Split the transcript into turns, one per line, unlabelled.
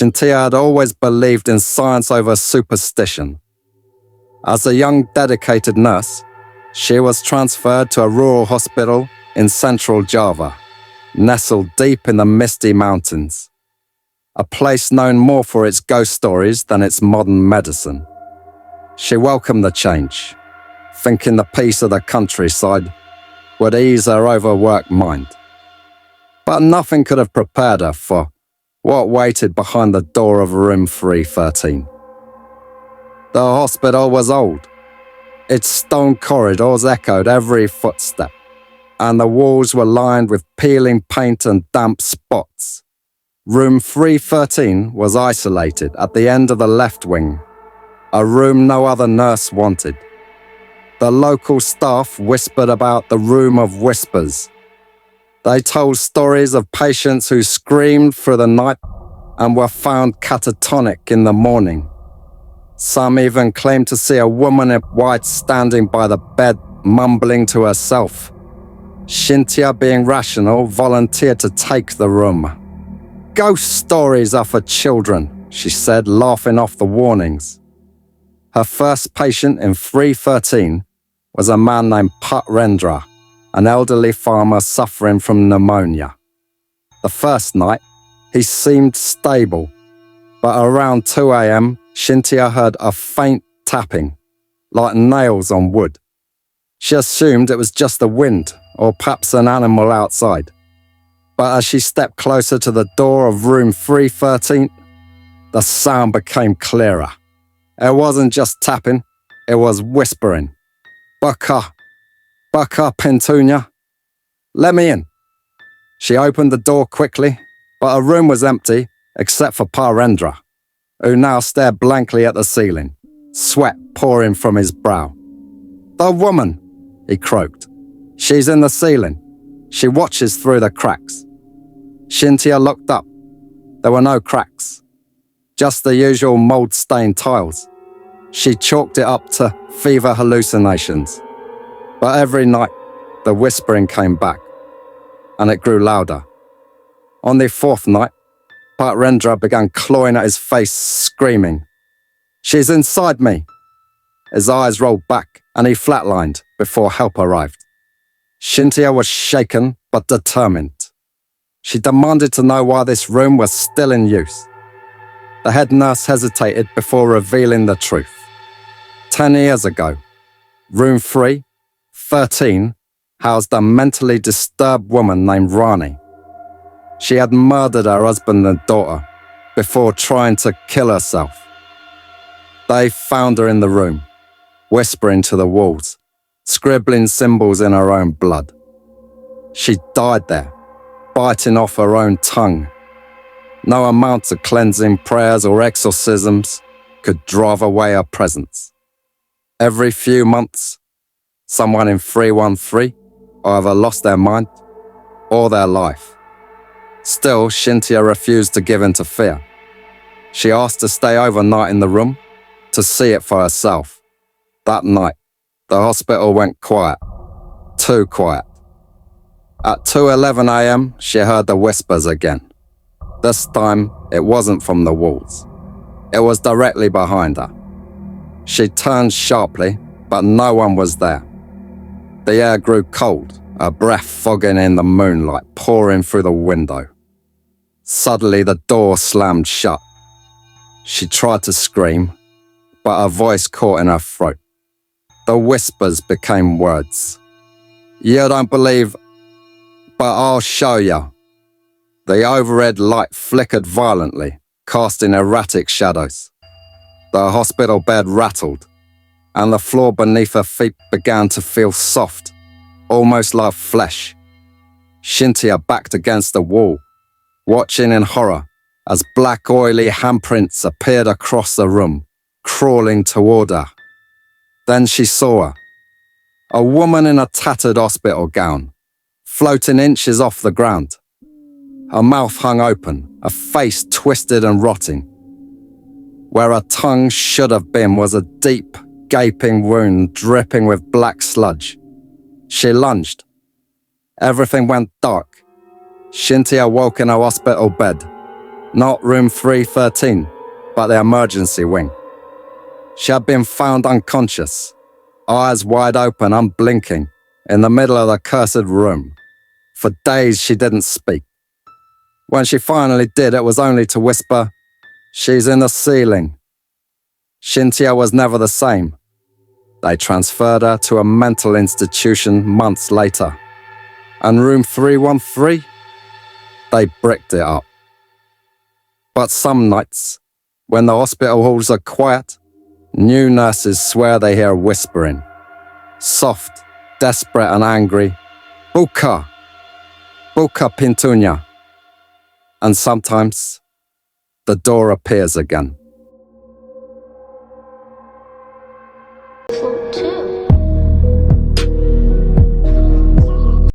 Shintia had always believed in science over superstition. As a young dedicated nurse, she was transferred to a rural hospital in central Java, nestled deep in the misty mountains, a place known more for its ghost stories than its modern medicine. She welcomed the change, thinking the peace of the countryside would ease her overworked mind. But nothing could have prepared her for what waited behind the door of room 313. The hospital was old. Its stone corridors echoed every footstep, and the walls were lined with peeling paint and damp spots. Room 313 was isolated at the end of the left wing, a room no other nurse wanted. The local staff whispered about the room of whispers. They told stories of patients who screamed through the night and were found catatonic in the morning. Some even claimed to see a woman in white standing by the bed, mumbling to herself. Shintia, being rational, volunteered to take the room. "Ghost stories are for children," she said, laughing off the warnings. Her first patient in 313 was a man named Rendra, an elderly farmer suffering from pneumonia. The first night, he seemed stable, but around 2 a.m., Shintia heard a faint tapping, like nails on wood. She assumed it was just the wind, or perhaps an animal outside. But as she stepped closer to the door of room 313, the sound became clearer. It wasn't just tapping, it was whispering. Baka Pentunia, let me in." She opened the door quickly, but her room was empty except for Parendra, who now stared blankly at the ceiling, sweat pouring from his brow. "The woman," he croaked. "She's in the ceiling. She watches through the cracks." Shintia looked up. There were no cracks, just the usual mold-stained tiles. She chalked it up to fever hallucinations. But every night, the whispering came back, and it grew louder. On the fourth night, Rendra began clawing at his face, screaming, "She's inside me!" His eyes rolled back, and he flatlined before help arrived. Shintia was shaken but determined. She demanded to know why this room was still in use. The head nurse hesitated before revealing the truth. 10 years ago, room 313 housed a mentally disturbed woman named Rani. She had murdered her husband and daughter before trying to kill herself. They found her in the room, whispering to the walls, scribbling symbols in her own blood. She died there, biting off her own tongue. No amount of cleansing prayers or exorcisms could drive away her presence. Every few months, someone in 313 either lost their mind or their life. Still, Shintia refused to give in to fear. She asked to stay overnight in the room to see it for herself. That night, the hospital went quiet, too quiet. At 2:11 a.m., she heard the whispers again. This time, it wasn't from the walls. It was directly behind her. She turned sharply, but no one was there. The air grew cold, her breath fogging in the moonlight pouring through the window. Suddenly, the door slammed shut. She tried to scream, but her voice caught in her throat. The whispers became words. "You don't believe, but I'll show you." The overhead light flickered violently, casting erratic shadows. The hospital bed rattled, and the floor beneath her feet began to feel soft, almost like flesh. Shintia backed against the wall, watching in horror as black oily handprints appeared across the room, crawling toward her. Then she saw her, a woman in a tattered hospital gown, floating inches off the ground. Her mouth hung open, her face twisted and rotting. Where her tongue should have been was a deep, gaping wound dripping with black sludge. She lunged. Everything went dark. Shintia woke in her hospital bed. Not room 313, but the emergency wing. She had been found unconscious, eyes wide open, unblinking, in the middle of the cursed room. For days she didn't speak. When she finally did, it was only to whisper, "She's in the ceiling." Shintia was never the same. They transferred her to a mental institution months later. And room 313? They bricked it up. But some nights, when the hospital halls are quiet, new nurses swear they hear whispering. Soft, desperate and angry. Buka! Buka pintunya. And sometimes, the door appears again.